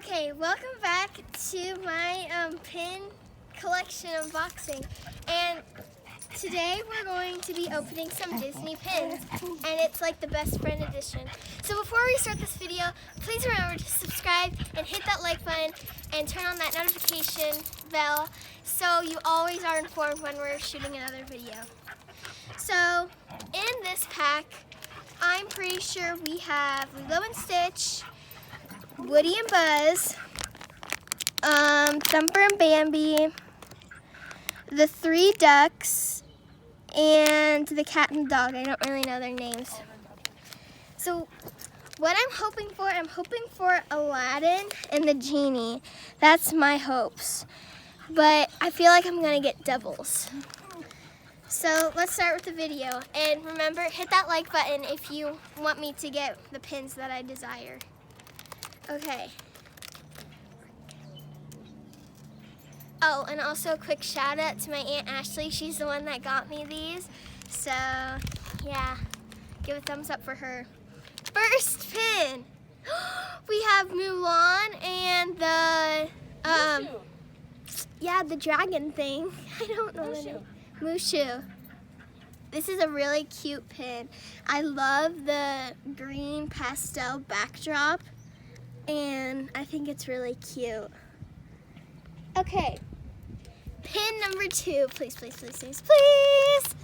Okay, welcome back to my pin collection unboxing, and today we're going to be opening some Disney pins, and it's like the best friend edition. So before we start this video, please remember to subscribe and hit that like button and turn on that notification bell so you always are informed when we're shooting another video. So in this pack, I'm pretty sure we have Lilo and Stitch, Woody and Buzz, Thumper and Bambi, the three ducks, and the cat and dog. I don't really know their names. So what I'm hoping for Aladdin and the genie. That's my hopes. But I feel like I'm gonna get doubles. So let's start with the video. And remember, hit that like button if you want me to get the pins that I desire. Okay. Oh, and also a quick shout out to my Aunt Ashley. She's the one that got me these. So, yeah, give a thumbs up for her. First pin. We have Mulan and the dragon thing. I don't know the name. Mushu. This is a really cute pin. I love the green pastel backdrop, and I think it's really cute. Okay, pin number 2, please, please, please, please, please.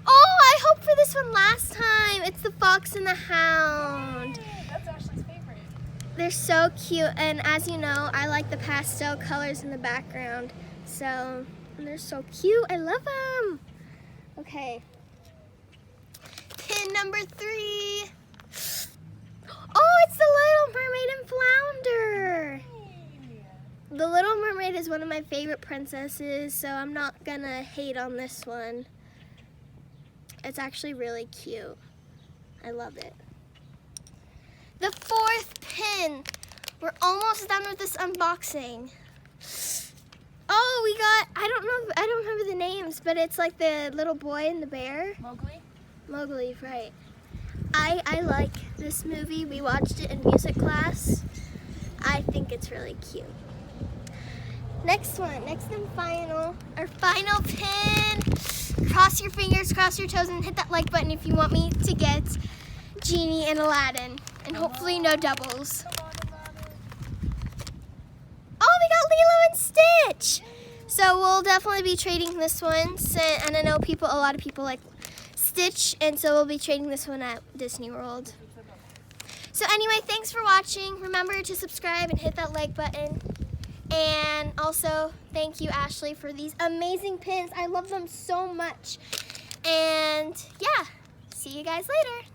Oh, I hope for this one last time. It's the Fox and the Hound. Yay, that's Ashley's favorite. They're so cute, and as you know, I like the pastel colors in the background. So, and they're so cute. I love them. Okay. Pin number 3. Oh, it's the Little Mermaid and Flounder. The Little Mermaid is one of my favorite princesses, so I'm not gonna hate on this one. It's actually really cute. I love it. The 4th pin. We're almost done with this unboxing. Oh, we got, I don't remember the names, but it's like the little boy and the bear. Mowgli? Mowgli, right. I like this movie. We watched it in music class. I think it's really cute. Next one, next and final, our final pin. Cross your fingers, cross your toes, and hit that like button if you want me to get Genie and Aladdin. And hopefully no doubles. Oh, we got Lilo and Stitch! So we'll definitely be trading this one. And I know a lot of people like Stitch, and so we'll be trading this one at Disney World. So anyway, thanks for watching. Remember to subscribe and hit that like button. And also, thank you, Ashley, for these amazing pins. I love them so much. And yeah, see you guys later.